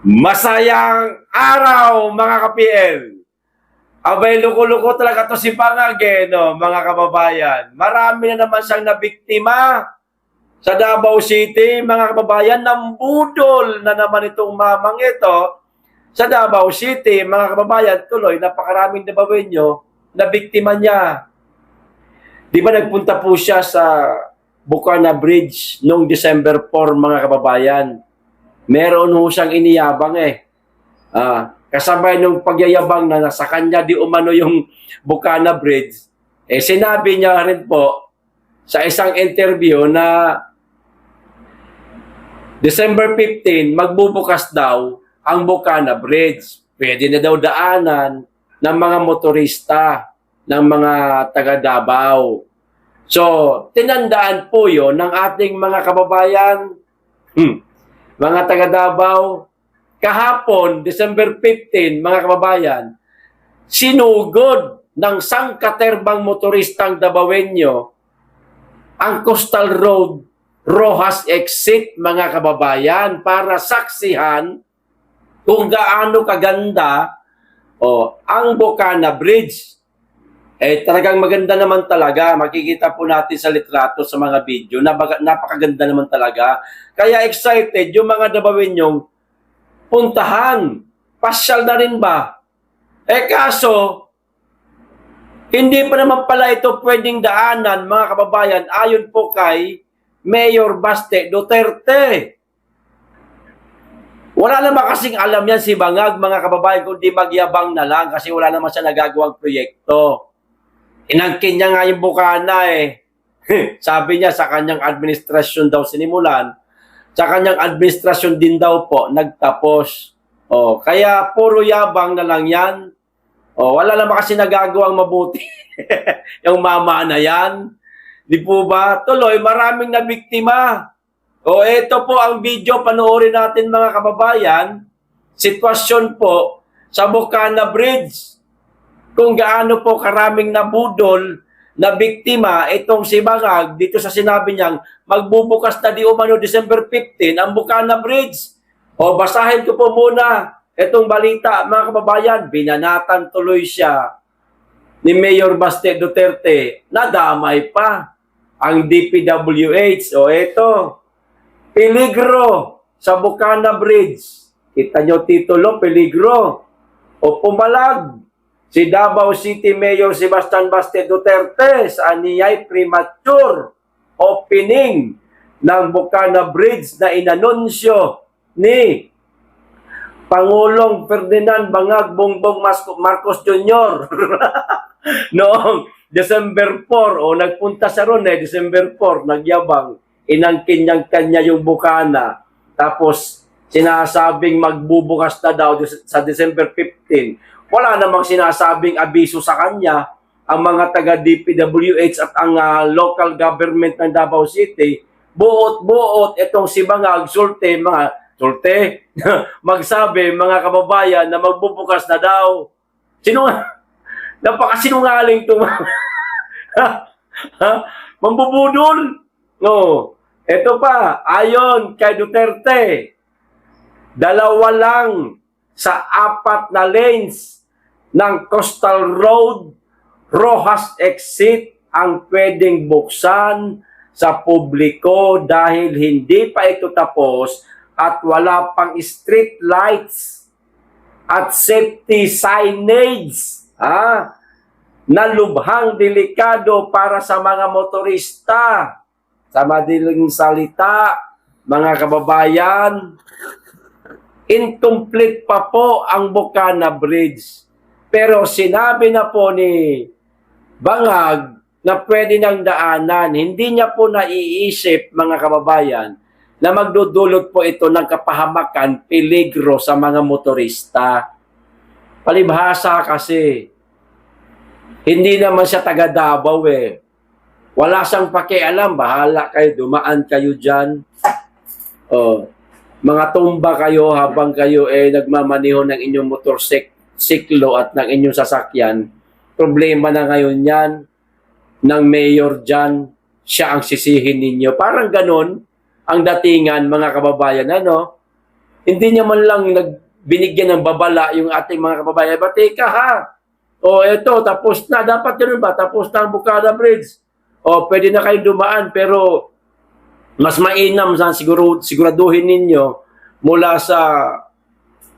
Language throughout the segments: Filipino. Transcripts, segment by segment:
Masayang araw mga ka-PL. Abay, luko-luko talaga to si Bangag no, mga kababayan. Marami na naman siyang nabiktima sa Davao City, mga kababayan. Nambudol na naman itong mamang ito sa Davao City, mga kababayan. Tuloy, napakaraming Davaoenyo na biktima niya. Di ba nagpunta po siya sa Bukana Bridge noong December 4, mga kababayan. Meron ho siyang iniyabang kasabay nung pagyayabang na nasa kanya di umano yung Bukana Bridge, sinabi niya rin po sa isang interview na December 15, magbubukas daw ang Bukana Bridge. Pwede na daw daanan ng mga motorista, ng mga taga Davao. So, tinandaan po yon ng ating mga kababayan, mga taga Davao. Kahapon, December 15, mga kababayan, sinugod ng sangkaterbang motoristang Davaoenyo ang Coastal Road Rojas Exit, mga kababayan, para saksihan kung gaano kaganda ang Bukana Bridge. Talagang maganda naman talaga. Makikita po natin sa litrato, sa mga video, napakaganda naman talaga. Kaya excited yung mga Davaoenyong puntahan. Pasyal na rin ba? Kaso, hindi pa naman pala ito pwedeng daanan, mga kababayan, ayon po kay Mayor Baste Duterte. Wala naman kasing alam yan si Bangag, mga kababayan, kundi magyabang na lang kasi wala naman siya nagagawang proyekto. Inangkin niya nga yung Bukana Sabi niya sa kanyang administrasyon daw sinimulan, sa kanyang administrasyon din daw po nagtapos. Kaya puro yabang na lang yan. Wala naman kasi nagagawang mabuti yung mama na yan. Di po ba? Tuloy, maraming nabiktima. Ito po ang video, panoorin natin mga kababayan. Sitwasyon po sa Bukana Bridge. Kung gaano po karaming nabudol na biktima itong si Bangag dito sa sinabi niyang magbubukas na di umano December 15 ang Bukana Bridge. Basahin ko po muna itong balita, mga kababayan. Binanatan tuloy siya ni Mayor Baste Duterte. Nadamay pa ang DPWH. Ito, peligro sa Bukana Bridge. Kita nyo titulo, peligro. Pumalag si Davao City Mayor Sebastian Baste Duterte sa aniyay premature opening ng Bukana Bridge na inanunsyo ni Pangulong Ferdinand Bangag Bongbong Marcos Jr. noong December 4, nagpunta sa ron December 4, nagyabang, inangkin niyang kanya yung Bukana. Tapos sinasabing magbubukas na daw sa December 15. Wala namang sinasabing abiso sa kanya ang mga taga-DPWH at ang local government ng Davao City. Buot-buot itong si Bangag Sulte, magsabi, mga kababayan, na magbubukas na daw. Napakasinungaling ito. Mambubudol? No. Ito pa, ayon kay Duterte, 2 lang sa 4 na lanes ng Coastal Road Rojas Exit ang pwedeng buksan sa publiko dahil hindi pa ito tapos at wala pang street lights at safety signage na lubhang delikado para sa mga motorista. Sa madaling salita, mga kababayan, incomplete pa po ang Bukana Bridge. Pero sinabi na po ni Bangag na pwede nang daanan. Hindi niya po naiisip, mga kababayan, na magdudulot po ito ng kapahamakan, peligro sa mga motorista. Palibhasa kasi. Hindi naman siya taga Davao Wala siyang pakialam. Bahala kayo, dumaan kayo dyan. Mga tumba kayo habang kayo nagmamaneho ng inyong motorsiklo at ng inyong sasakyan. Problema na ngayon yan ng mayor dyan. Siya ang sisihin ninyo. Parang ganon ang datingan, mga kababayan. Hindi niya man lang binigyan ng babala yung ating mga kababayan. But teka ha, o eto, tapos na. Dapat ganun ba? Tapos na ang Bukana Bridge. O pwede na kayo dumaan, pero mas mainam sa siguraduhin ninyo mula sa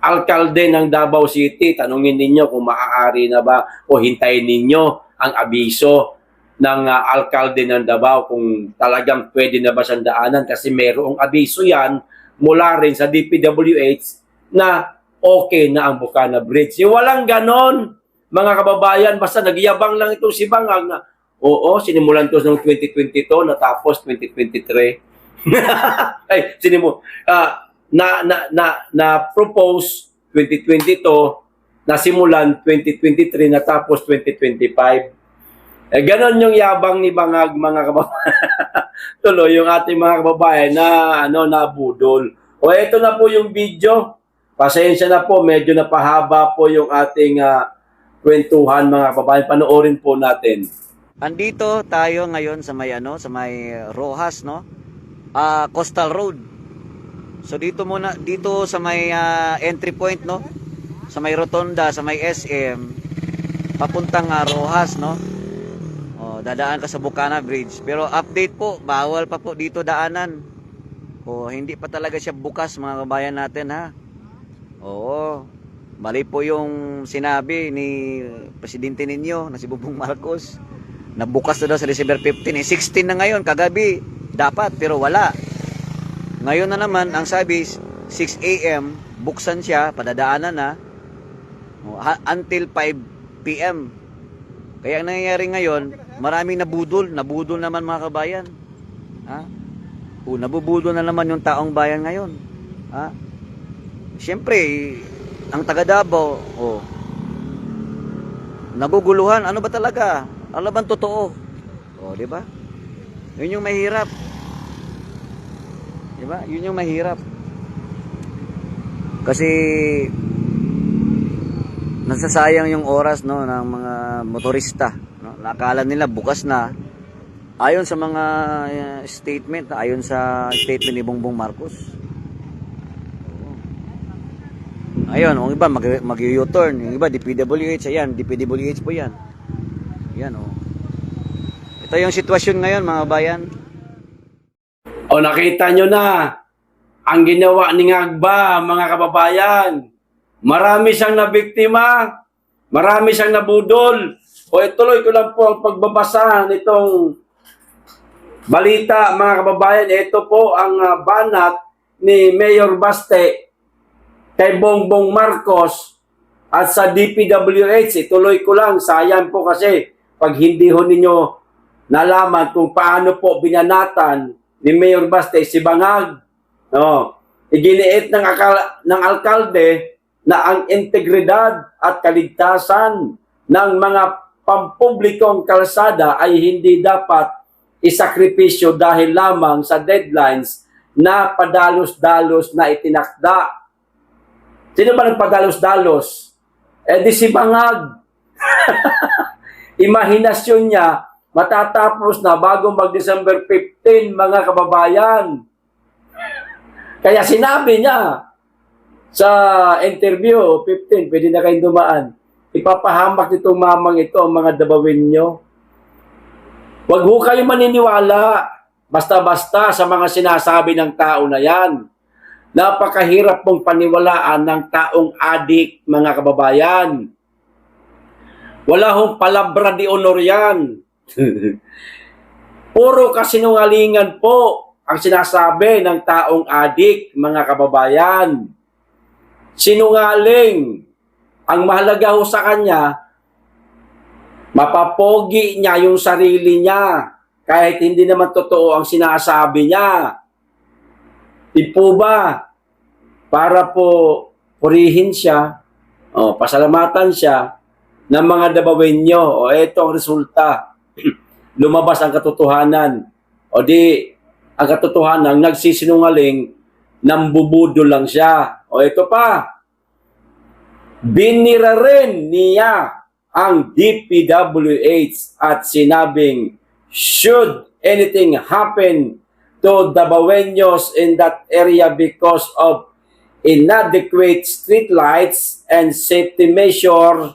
alkalde ng Davao City, tanungin ninyo kung maaari na ba o hintayin ninyo ang abiso ng alkalde ng Davao kung talagang pwede na ba siyang daanan kasi mayroong abiso yan mula rin sa DPWH na okay na ang Bukana Bridge. Yung walang ganon, mga kababayan, basta nagyabang lang itong si Bangag na oo, sinimulan to noong 2022, natapos 2023. Ay, na propose 2022, nasimulan 2023, natapos 2025. Ganon yung yabang ni Bangag, mga kababayan. Tuloy yung ating mga kababayan na nabudol. O ito na po yung video. Pasensya na po, medyo napahaba po yung ating kwentuhan, mga kababayan. Panoorin po natin. Andito tayo ngayon sa may Rojas, no? Coastal Road. So dito sa may entry point, no? Sa may rotonda, sa may SM, papuntang Rojas, no? Dadaan ka sa Bukana Bridge. Pero update po, bawal pa po dito daanan. Hindi pa talaga siya bukas, mga kabayan natin, ha? Oo. Mali po yung sinabi ni presidente ninyo na si Bongbong Marcos. Nabukas na daw sa December 15. 16 na ngayon, kagabi. Dapat, pero wala. Ngayon na naman, ang sabi, 6 a.m., buksan siya, padadaanan na, until 5 p.m. Kaya ang nangyayari ngayon, maraming nabudol. Nabudol naman, mga kabayan. Ha? Nabubudol na naman yung taong bayan ngayon. Ha? Siyempre, ang taga Davao, naguguluhan. Ano ba talaga? Ano bang totoo? Di ba? Yun yung mahirap. Di ba? Yun yung mahirap. Kasi nasasayang yung oras, no, ng mga motorista, no? Nakala nila bukas na. Ayon sa mga statement, ayon sa statement ni Bongbong Marcos. Ayun, yung iba mag-U-turn, yung iba DPWH, ayan, DPWH po yan. Yan, Ito yung sitwasyon ngayon, mga bayan. Nakita nyo na ang ginawa ni Ngagba, mga kababayan. Marami siyang nabiktima, marami siyang nabudol. Ituloy ko lang po ang pagbabasa nitong balita, mga kababayan. Ito po ang banat ni Mayor Baste kay Bongbong Marcos at sa DPWH. Ituloy ko lang, sayang po kasi pag hindi ho ninyo nalaman kung paano po binanatan ni Mayor Baste si Bangag. Iginiit ng alkalde na ang integridad at kaligtasan ng mga pampublikong kalsada ay hindi dapat isakripisyo dahil lamang sa deadlines na padalos-dalos na itinakda. Sino ba nagpadalos-dalos? Di si Bangag. Imahinasyon niya, matatapos na bago mag-December 15, mga kababayan. Kaya sinabi niya sa interview, 15, pwede na kayong dumaan. Ipapahamak nitong mamang ito ang mga dabawin nyo. Huwag ho kayo maniniwala basta-basta sa mga sinasabi ng tao na yan. Napakahirap pong paniwalaan ng taong adik, mga kababayan. Wala hong palabra di honor yan. Puro kasinungalingan po ang sinasabi ng taong adik, mga kababayan. Sinungaling. Ang mahalaga ho sa kanya, mapapogi niya yung sarili niya kahit hindi naman totoo ang sinasabi niya. Di po ba? Para po purihin siya, pasalamatan siya ng mga dabawin nyo. Ito ang resulta. Lumabas ang katotohanan. Ang katotohanan, nagsisinungaling, nambubudo lang siya. Ito pa. Binira rin niya ang DPWH at sinabing, should anything happen to Davaoenos in that area because of inadequate street lights and safety measure,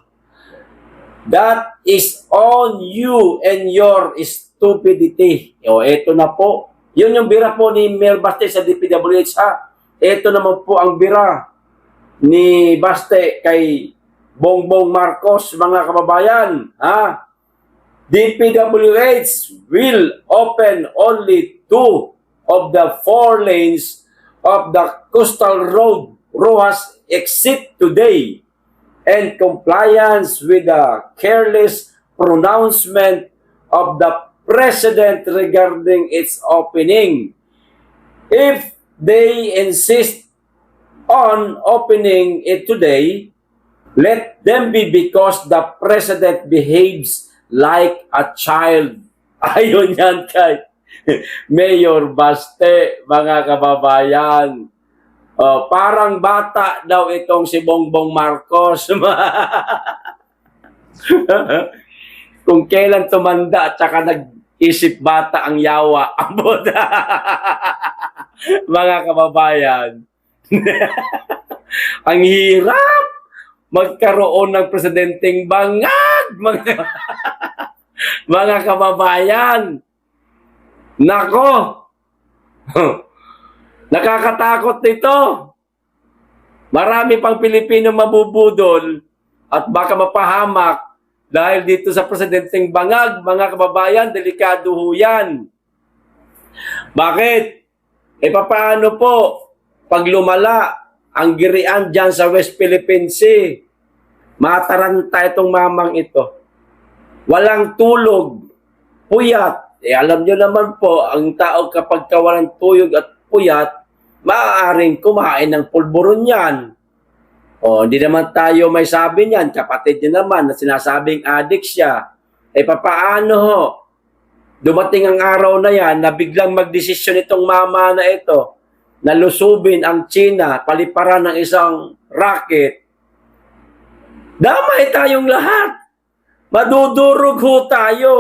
that is on you and your stupidity. O, eto na po. Yun yung bira po ni Mayor Baste sa DPWH, ha? Eto naman po ang bira ni Baste kay Bongbong Marcos, mga kababayan, ha? DPWH will open only 2 of the 4 lanes of the Coastal Road Rojas exit today, and compliance with the careless pronouncement of the President regarding its opening. If they insist on opening it today, let them be because the President behaves like a child. Ayun yan kay Mayor Baste, mga kababayan. Parang bata daw itong si Bongbong Marcos. Kung kailan tumanda at saka nag-isip bata ang yawa. Mga kababayan. Ang hirap magkaroon ng presidenteng bangag. Mga kababayan. Nako. Nakakatakot nito. Marami pang Pilipino mabubudol at baka mapahamak dahil dito sa presidenteng bangag, mga kababayan, delikado ho yan. Bakit? Paano po pag lumala ang girian dyan sa West Philippine Sea? Mataranta itong mamang ito. Walang tulog, puyat. Alam nyo naman po, ang tao kapag kawalan tuyog at puyat, maaaring kumain ng pulburon yan. Hindi naman tayo may sabi niyan, kapatid niya naman na sinasabing addict siya. Papaano ho? Dumating ang araw na yan na biglang magdesisyon itong mama na ito na lusubin ang China, paliparan ng isang rocket. Damay tayong lahat. Madudurog ho tayo.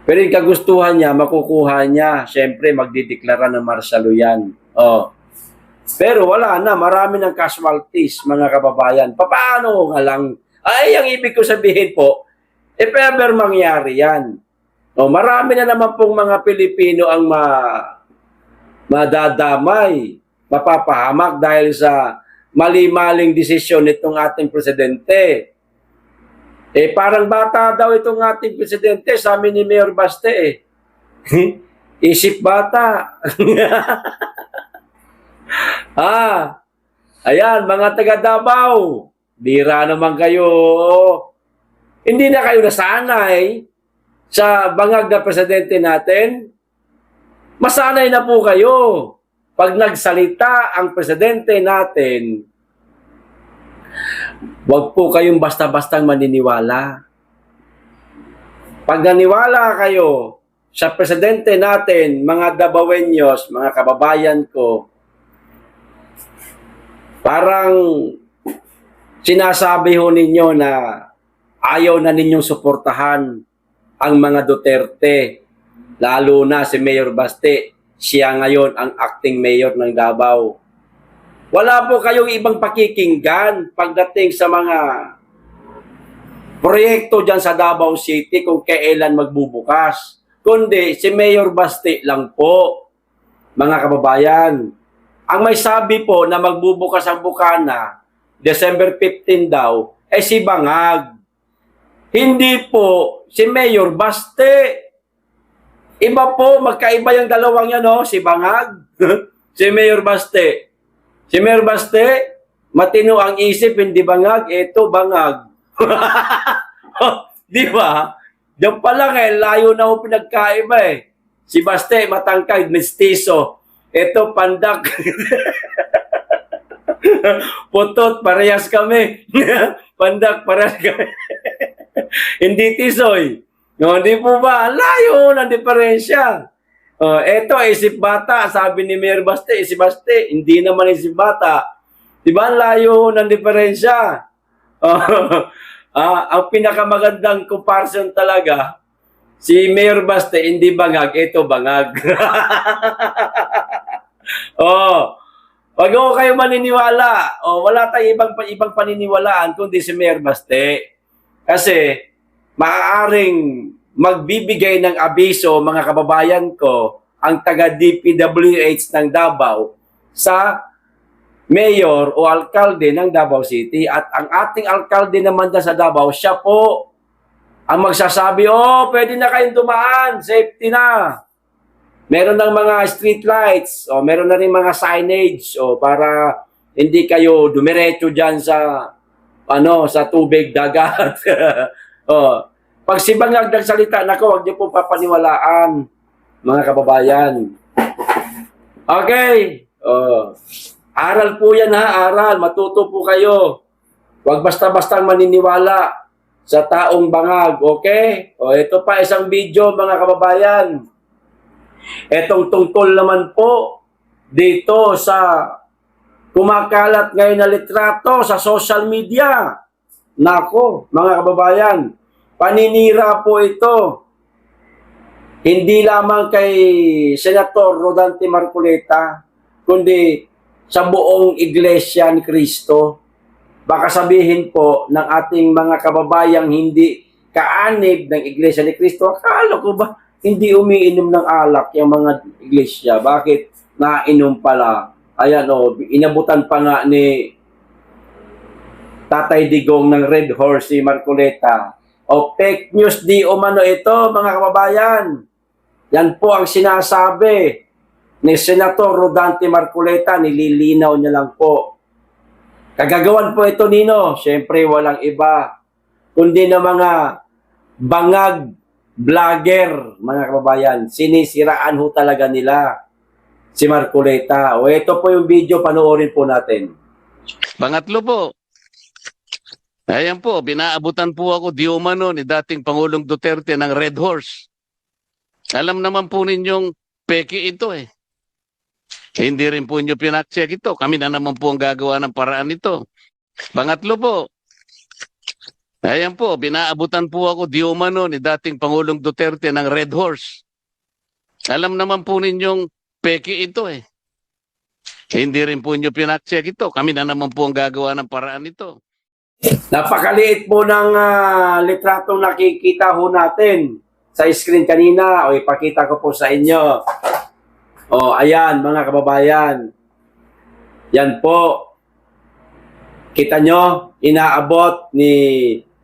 Pero yung kagustuhan niya, makukuha niya. Siyempre, magdideklara ng martial law yan. Pero wala na, marami ng casualties, mga kababayan. Paano nga lang? Ay, ang ibig ko sabihin po, if ever mangyari yan, marami na naman pong mga Pilipino ang madadamay, mapapahamak dahil sa mali-maling desisyon nitong ating presidente. Parang bata daw itong ating presidente, sa amin ni Mayor Baste Isip bata. Ayan, mga taga Davao, bira naman kayo. Hindi na kayo nasanay sa bangag na presidente natin. Masanay na po kayo. Pag nagsalita ang presidente natin, huwag po kayong basta-bastang maniniwala. Pag naniwala kayo sa presidente natin, mga Davaoeños, mga kababayan ko, parang sinasabi ho ninyo na ayaw na ninyong suportahan ang mga Duterte, lalo na si Mayor Baste. Siya ngayon ang acting mayor ng Davao. Wala po kayong ibang pakikinggan pagdating sa mga proyekto dyan sa Davao City kung kailan magbubukas. Kundi si Mayor Baste lang po, mga kababayan. Ang may sabi po na magbubukas ang bukana, December 15 daw, si Bangag. Hindi po si Mayor Baste. Iba po, magkaiba yung dalawang yan, si Bangag, si Mayor Baste. Si Mayor Baste, matino ang isip, hindi Bangag, ito Bangag. Di ba? Diyan pa lang layo na ho pinagkaiba Si Baste, matangkad, mestizo. Ito, pandak. Putot, parehas kami. Pandak, parehas kami. Hindi tisoy. No, hindi po ba? Layo ng diferensya. Eto, isip bata. Sabi ni Mayor Baste, isip Baste. Hindi naman isip bata. Diba? Layo ng diferensya. Ang pinakamagandang comparison talaga, si Mayor Baste, hindi Bangag. Ito, Bangag. Wag ko kayo maniniwala. O, wala tayong ibang paniniwalaan kundi si Mayor Baste. Kasi maaaring magbibigay ng abiso, mga kababayan ko, ang taga DPWH ng Davao sa mayor o alkalde ng Davao City. At ang ating alkalde naman dyan sa Davao, siya po ang magsasabi, oh, pwede na kayong dumaan, safety na. Meron ng mga street lights, o meron na rin mga signage, o para hindi kayo dumiretso dyan sa sa tubig, dagat. o, pag si Bangag nagsalita, nako, huwag niyo po papaniwalaan, mga kababayan. Okay. Aral po yan ha, aral. Matuto po kayo. Huwag basta-bastang maniniwala sa taong bangag, okay? Ito pa isang video, mga kababayan. Etong tungkol naman po dito sa kumakalat ngayon na litrato sa social media. Nako, mga kababayan, paninira po ito. Hindi lamang kay Senator Rodante Marcoleta, kundi sa buong Iglesia ni Cristo. Baka sabihin po ng ating mga kababayang hindi kaanib ng Iglesia ni Cristo, akala ko ba hindi umiinom ng alak yung mga iglesia? Bakit nainom pala? Ayan inabutan pa nga ni Tatay Digong ng Red Horse si Marcoleta. Fake news di umano ito, mga kababayan. Yan po ang sinasabi ni Senator Rodante Marcoleta, nililinaw niya lang po. Kagagawan po ito, Nino, syempre walang iba, kundi na mga bangag vlogger, mga kababayan. Sinisiraan ho talaga nila si Marcoleta. Ito po yung video, panoorin po natin. Pangatlo po, ayan po, binaabutan po ako di umano ni dating Pangulong Duterte ng Red Horse. Alam naman po ninyong peke ito eh. Hindi rin po nyo pinakcheck ito. Kami na naman po ang gagawa ng paraan ito. Pangatlo po, ayan po, binaabutan po ako di umano ni dating Pangulong Duterte ng Red Horse. Alam naman po ninyong peke ito eh. Hindi rin po nyo pinakcheck ito. Kami na naman po ang gagawa ng paraan ito. Napakaliit po ng litratong nakikita ho natin sa screen kanina. Ipakita ko po sa inyo. Ayan, mga kababayan. Yan po. Kita nyo, inaabot ni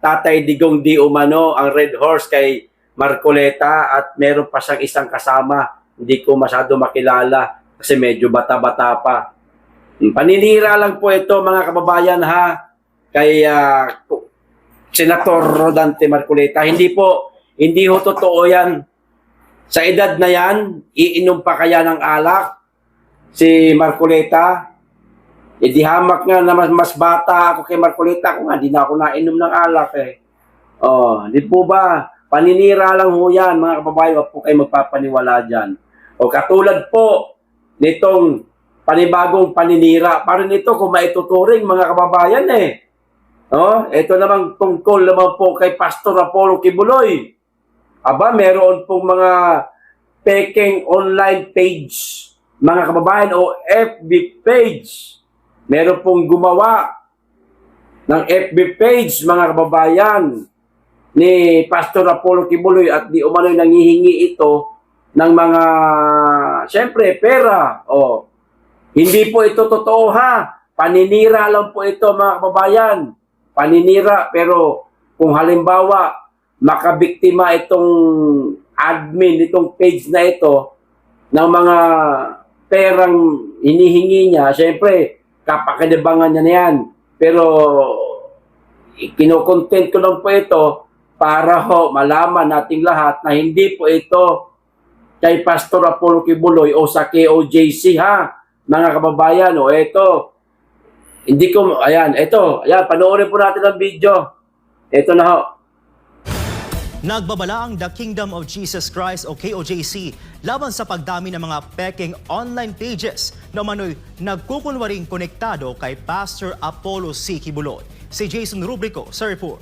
Tatay Digong di umano ang Red Horse kay Marcoleta at meron pa siyang isang kasama. Hindi ko masyado makilala kasi medyo bata-bata pa. Paninira lang po ito, mga kababayan ha, kay Senator Rodante Marcoleta. Hindi ho totoo yan. Sa edad na yan, iinom pa kaya ng alak si Marcoleta? Di hamak nga na mas bata ako kay Marcoleta. Ako nga, di na ako nainom ng alak eh. Di po ba? Paninira lang ho yan, mga kababayan. Huwag po kayo magpapaniwala dyan. Katulad po nitong panibagong paninira. Parang ito kung maituturing, mga kababayan eh. Ito namang tungkol naman po kay Pastor Apollo Kibuloy. Aba, meron pong mga peking online page, mga kababayan, o FB page. Meron pong gumawa ng FB page, mga kababayan, ni Pastor Apollo Kibuloy at di umano'y nangihingi ito ng mga, syempre, pera. Hindi po ito totoo ha. Paninira lang po ito, mga kababayan. Paninira, pero kung halimbawa, makabiktima itong admin, itong page na ito, ng mga perang hinihingi niya, syempre, kapakinabangan niya na yan. Pero, kinokontent ko lang po ito para malaman nating lahat na hindi po ito kay Pastor Apollo Kibuloy o sa KOJC ha, mga kababayan. Ito, ayan, panoorin po natin ang video. Ito na ho. Nagbabala ang The Kingdom of Jesus Christ o KOJC laban sa pagdami ng mga peking online pages na umano'y nagkukunwaring konektado kay Pastor Apollo C. Kibuloy. Si Jason Rubrico sa report.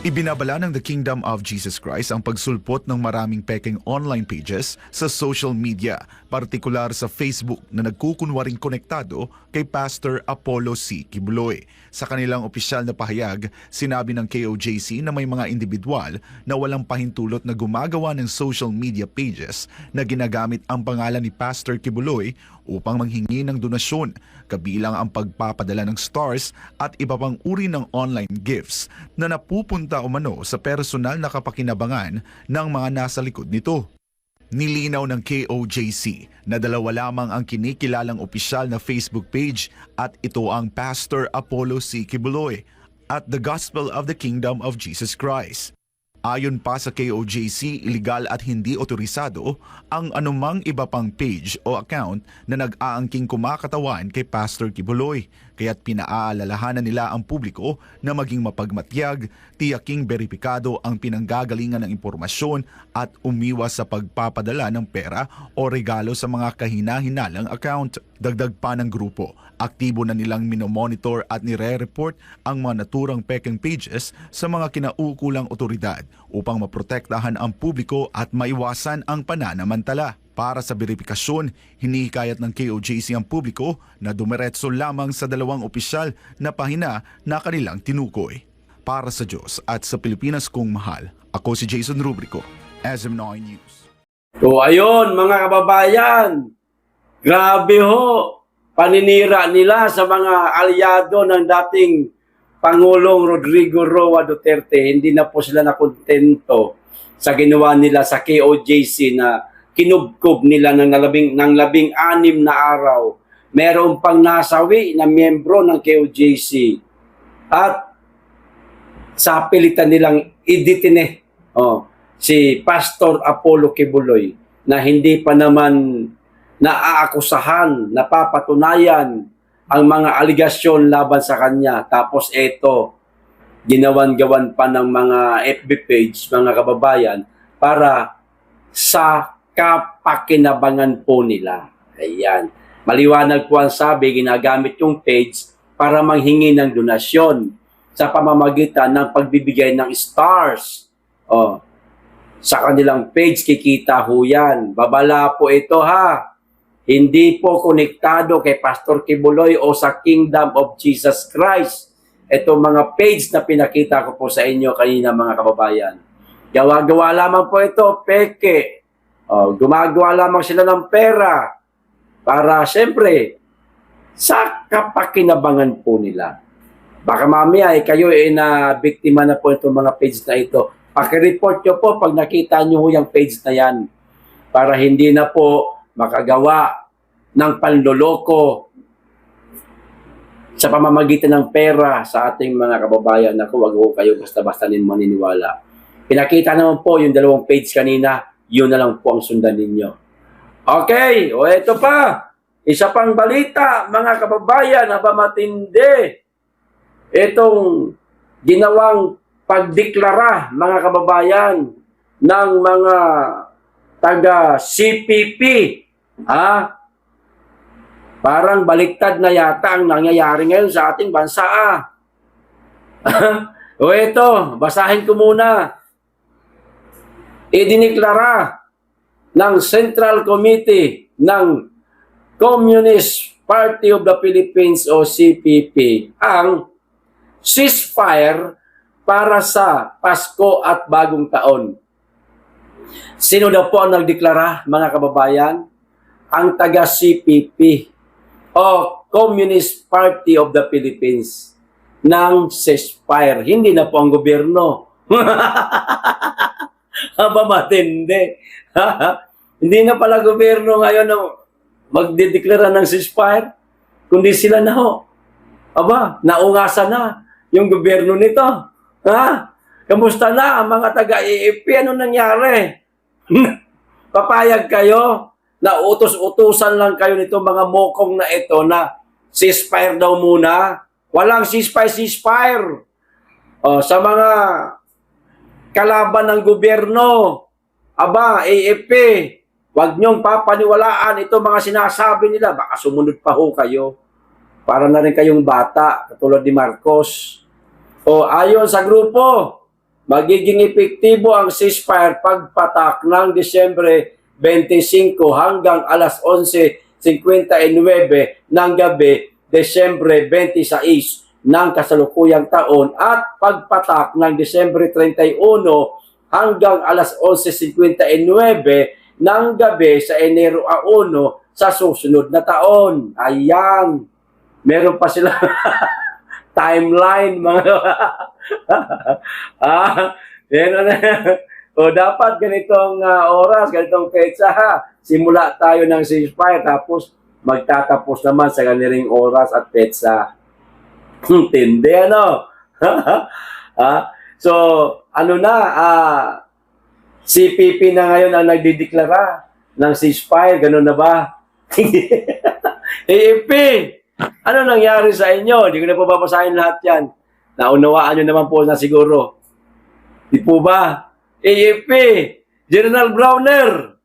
Ibinabala ng The Kingdom of Jesus Christ ang pagsulpot ng maraming pekeng online pages sa social media, partikular sa Facebook na nagkukunwaring konektado kay Pastor Apollo C. Kibuloy. Sa kanilang opisyal na pahayag, sinabi ng KOJC na may mga individual na walang pahintulot na gumagawa ng social media pages na ginagamit ang pangalan ni Pastor Kibuloy upang manghingi ng donasyon, kabilang ang pagpapadala ng stars at iba pang uri ng online gifts na napupunta umano sa personal na kapakinabangan ng mga nasa likod nito. Nilinaw ng KOJC na dalawa lamang ang kinikilalang opisyal na Facebook page at ito ang Pastor Apollo C. Kibuloy at The Gospel of the Kingdom of Jesus Christ. Ayon pa sa KOJC, illegal at hindi otorisado ang anumang iba pang page o account na nag-aangking kumakatawan kay Pastor Kibuloy, kaya't pinaalalahanan nila ang publiko na maging mapagmatyag, tiyaking beripikado ang pinanggagalingan ng impormasyon at umiwas sa pagpapadala ng pera o regalo sa mga kahina-hinalang account. Dagdag pa ng grupo, aktibo na nilang minomonitor at nire-report ang mga naturang pekeng pages sa mga kinaukulang otoridad upang maprotektahan ang publiko at maiwasan ang pananamantala. Para sa beripikasyon, hinihikayat ng KOJC ang publiko na dumiretso lamang sa dalawang opisyal na pahina na kanilang tinukoy. Para sa Diyos at sa Pilipinas kong mahal, ako si Jason Rubrico, SM9 News. So ayun mga kababayan, grabe ho, paninira nila sa mga aliado ng dating Pangulong Rodrigo Roa Duterte. Hindi na po sila nakontento sa ginawa nila sa KOJC na kinubkob nila ng labing-anim na araw. Meron pang nasawi na miyembro ng KOJC at sa pilitan nilang iditine si Pastor Apollo Kibuloy na hindi pa naman naaakusahan, napapatunayan ang mga aligasyon laban sa kanya. Tapos eto, ginawan-gawan pa ng mga FB page, mga kababayan, para sa kapakinabangan po nila. Ayan. Maliwanag po ang sabi, ginagamit yung page para manghingi ng donasyon sa pamamagitan ng pagbibigay ng stars. Sa kanilang page, kikita ho yan. Babala po ito ha. Hindi po konektado kay Pastor Kibuloy o sa Kingdom of Jesus Christ. Ito mga page na pinakita ko po sa inyo kanina mga kababayan. Gawa-gawa lamang po ito, peke. Gumagawa lamang sila ng pera para siyempre sa kapakinabangan po nila. Baka mamaya kayo na biktima na po itong mga page na ito. Paki-report nyo po pag nakita nyo yung page na yan para hindi na po makagawa ng panloloko sa pamamagitan ng pera sa ating mga kababayan. Naku, wag ho kayo basta-basta maniniwala. Pinakita naman po yung dalawang page kanina, yun na lang po ang sundan ninyo. Okay, ito pa. Isa pang balita, mga kababayan, na matindi. Itong ginawang pagdeklara, mga kababayan, ng mga taga-CPP. Parang baliktad na yata ang nangyayari ngayon sa ating bansa. Ito, basahin ko muna. Idiniklara ng Central Committee ng Communist Party of the Philippines o CPP ang ceasefire para sa Pasko at Bagong Taon. Sino daw po ang nagdeklara, mga kababayan? Ang taga-CPP o Communist Party of the Philippines ng ceasefire. Hindi na po ang gobyerno. Matindi. Hindi na pala gobyerno ngayon na magdedeklara ng ceasefire, kundi sila na ho. Naungasan na yung gobyerno nito. Kamusta na ang mga taga-AFP? Ano nangyari? Papayag kayo na utos-utusan lang kayo nito mga mokong na ito na ceasefire daw muna. Walang ceasefire. Sa mga kalaban ng gobyerno, AFP, wag niyong papaniwalaan ito mga sinasabi nila. Baka sumunod pa ho kayo. Para na rin kayong bata, katulad ni Marcos. Ayon sa grupo magiging epektibo ang ceasefire pagpatak ng Disyembre 25 hanggang alas 11:59 ng gabi, Disyembre 26 ng kasalukuyang taon at pagpatak ng Disyembre 31 hanggang alas 11:59 ng gabi sa Enero 1 sa susunod na taon. Ayan. Meron pa sila timeline, mga meron na. O dapat ganitong oras, ganitong petsa ha. Simula tayo ng ceasefire tapos magtatapos naman sa ganiring oras at petsa. Tindi, ano? So, ano na, CPP na ngayon ang nagdideklara ng ceasefire, ganun na ba? AFP, ano nangyari sa inyo? Hindi ko na po babasahin lahat yan. Naunawaan nyo naman po na siguro. Di po ba? AFP, General Browner,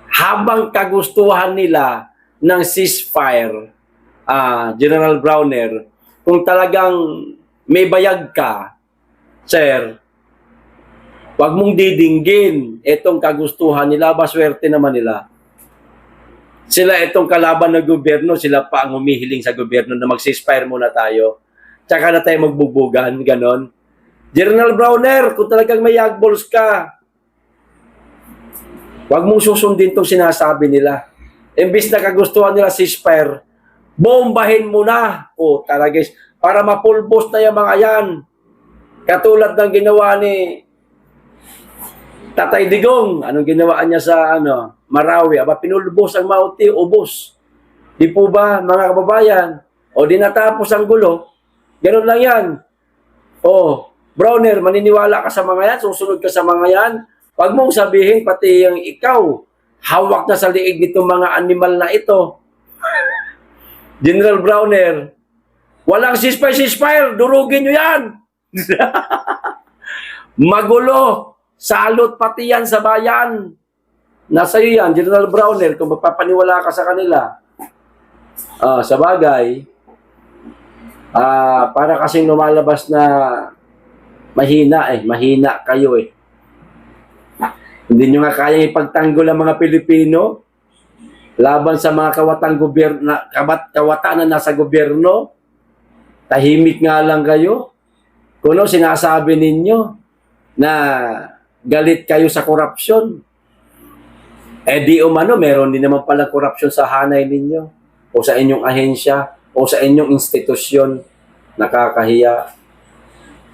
habang kagustuhan nila ng ceasefire, General Browner, kung talagang may bayag ka, sir, wag mong didinggin itong kagustuhan nila, baswerte naman nila. Sila itong kalaban ng gobyerno, sila pa ang humihiling sa gobyerno na mag-ceasefire muna tayo. Tsaka na tayo magbubugan, ganon. General Browner, kung talagang may yagballs ka, wag mong susundin itong sinasabi nila. Imbis na kagustuhan nila ceasefire, bombahin mo na. O talaga, para mapulbos na yung mga yan. Katulad ng ginawa ni Tatay Digong. Anong ginawaan niya sa Marawi? Aba, pinulbos ang Mauti, ubos. Di po ba, mga kababayan? O di natapos ang gulo. Ganun lang yan. O, Browner, maniniwala ka sa mga yan, susunod ka sa mga yan. Huwag mong sabihin, pati yung ikaw, hawak na sa liig nitong mga animal na ito. General Browner, walang ceasefire, durugin nyo yan. Magulo, salot pati yan sa bayan. Nasa iyo yan, General Browner, kung magpapaniwala ka sa kanila. Sa bagay, para kasing lumalabas na mahina kayo eh. Hindi nyo nga kaya ipagtanggol ang mga Pilipino laban sa mga kawatan na nasa gobyerno. Tahimik nga lang kayo. Kuno sinasabi ninyo na galit kayo sa korupsyon. Di umano, meron din naman pala korupsyon sa hanay ninyo o sa inyong ahensya o sa inyong institusyon. Nakakahiya.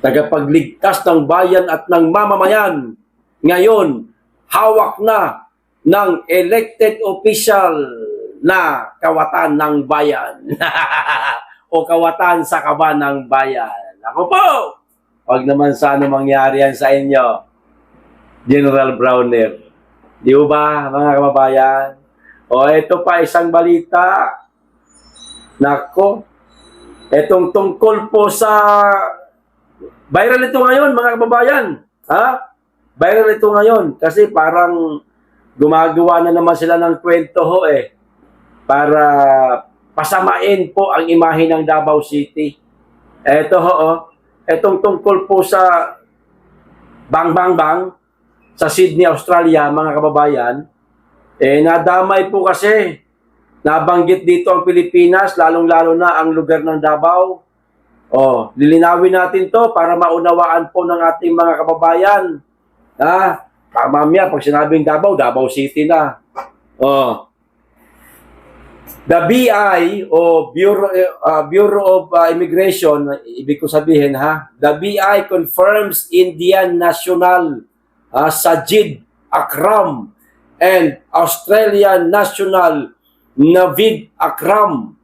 Tagapagligtas ng bayan at ng mamamayan. Ngayon, hawak na ng elected official na kawatan ng bayan. O kawatan sa kaban ng bayan. Ako po! Huwag naman sana mangyari yan sa inyo, General Browner. Di ba, mga kababayan? O, ito pa isang balita. Nako, etong tungkol po sa viral ito ngayon, mga kababayan. Viral ito ngayon kasi parang gumagawa na naman sila ng kwento para pasamain po ang imahe ng Davao City. Ito etong tungkol po sa Bang Bang Bang sa Sydney, Australia, mga kababayan. Nadamay po kasi, nabanggit dito ang Pilipinas, lalong-lalo na ang lugar ng Davao. Lilinawin natin to para maunawaan po ng ating mga kababayan. Mamaya, pag sinabing Davao, Davao City na. The BI o Bureau of Immigration, ibig ko sabihin the BI confirms Indian national Sajid Akram and Australian national Navid Akram,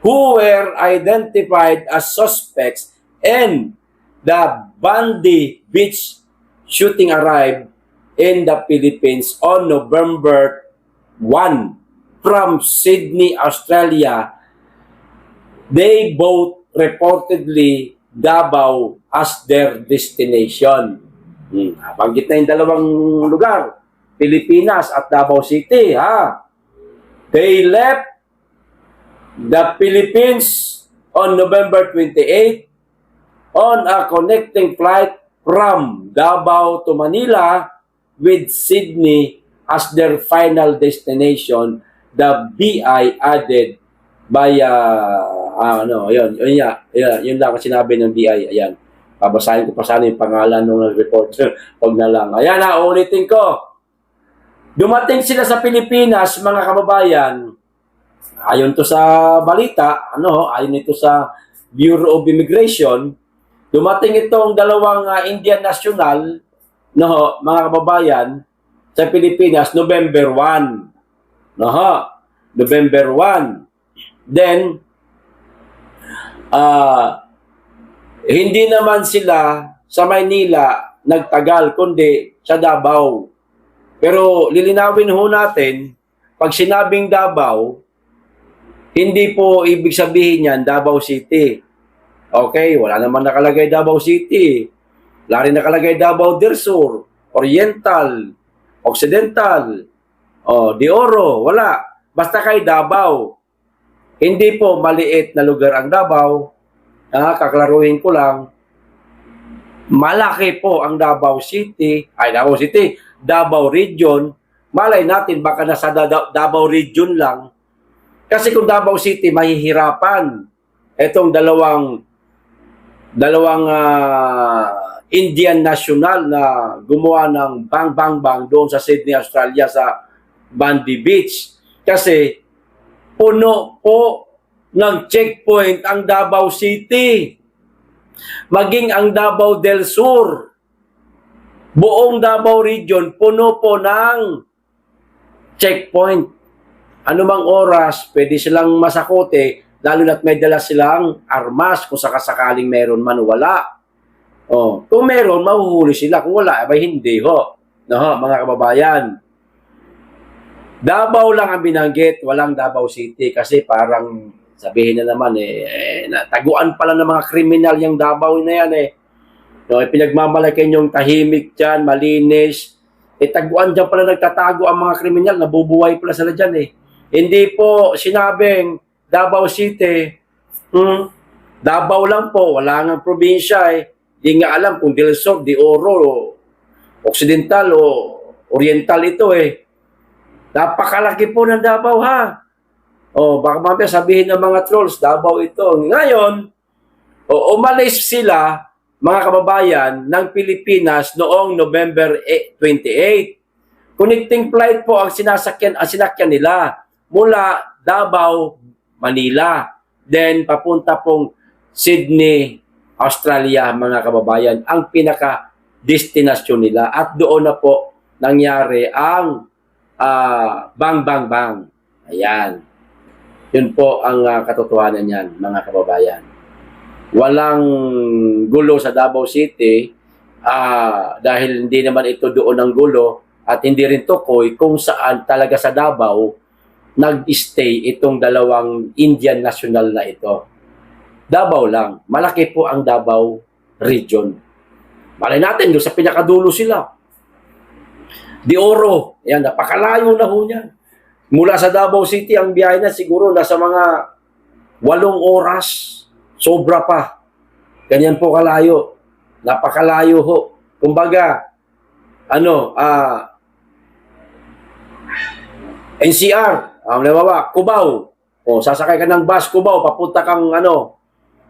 who were identified as suspects in the Bundy Beach shooting, arrived in the Philippines on November 1 from Sydney, Australia. They both reportedly Davao as their destination. Banggit na yung dalawang lugar, Pilipinas at Davao City. They left the Philippines on November 28 on a connecting flight from Davao to Manila with Sydney as their final destination. The BI added by yun lang ang sinabi ng BI. Ayan. Babasahin ko pa sana yung pangalan ng reporter. Huwag na lang. Ayan na, ulitin ko. Dumating sila sa Pilipinas, mga kababayan. Ayon to sa balita, ayon ito sa Bureau of Immigration, dumating itong dalawang Indian national, mga kababayan, sa Pilipinas, November 1. November 1. Then, hindi naman sila sa Maynila nagtagal, kundi sa Davao. Pero lilinawin ho natin, pag sinabing Davao, hindi po ibig sabihin yan Davao City. Okay, wala naman nakalagay Davao City. Wala rin nakalagay Davao del Sur, Oriental, Occidental, De Oro, wala. Basta kay Davao. Hindi po maliit na lugar ang Davao. Kaklaruhin ko lang. Malaki po ang Davao City, Davao Region. Malay natin baka nasa Davao Region lang. Kasi kung Davao City mahihirapan itong dalawang Indian national na gumawa ng bang bang bang doon sa Sydney, Australia sa Bondi Beach. Kasi puno po ng checkpoint ang Davao City. Maging ang Davao del Sur. Buong Davao Region puno po ng checkpoint. Anumang oras, pwede silang masakote, lalo na't may dala silang armas kung sakasakaling meron man o wala. Kung meron, mahuhuli sila. Kung wala, hindi ho. Mga kababayan. Davao lang ang binanggit, walang Davao City kasi parang sabihin na naman taguan pala ng mga kriminal yung Davao na yan pinagmamalakin yung tahimik dyan, malinis. Taguan dyan pala nagtatago ang mga kriminal, nabubuhay pala sila dyan Hindi po sinabing Davao City, Davao lang po, wala nga probinsya Hindi nga alam kung Del Sur, De Oro, Occidental o Oriental ito Napakalaki po ng Davao baka mamaya sabihin ng mga trolls, Davao ito. Ngayon, umalis sila, mga kababayan, ng Pilipinas noong November 28. Connecting flight po ang sinakyan nila mula Davao, Manila. Then, papunta pong Sydney, Australia, mga kababayan, ang pinaka-destinasyon nila. At doon na po nangyari ang bang, bang, bang. Ayan. Yun po ang katotohanan yan, mga kababayan. Walang gulo sa Davao City dahil hindi naman ito doon ang gulo at hindi rin tukoy kung saan talaga sa Davao nag-stay itong dalawang Indian national na ito. Davao lang. Malaki po ang Davao region. Malay natin, doon sa pinakadulo sila. De Oro. Yan, napakalayo na ho niyan. Mula sa Davao City, ang biyahe na siguro nasa mga 8 oras. Sobra pa. Ganyan po kalayo. Napakalayo ho. Kumbaga, NCR, Cubao. Sasakay ka ng bus, Cubao,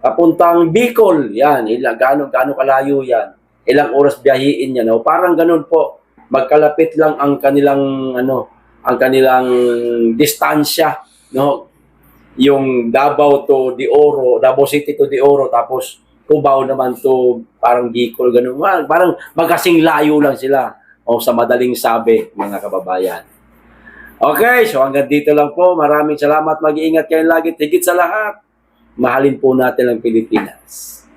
papuntang Bicol. Yan, gaano kalayo yan. Ilang oras biyahiin yan. Parang ganun po. Magkalapit lang ang kanilang distansya, yung Davao to De Oro, Davao City to De Oro, tapos Cubao naman to parang Bicol, ganun. Parang magkasing layo lang sila, sa madaling sabi, mga kababayan. Okay, so hanggang dito lang po. Maraming salamat. Mag-iingat kayo lagi. Higit sa lahat, mahalin po natin ang Pilipinas.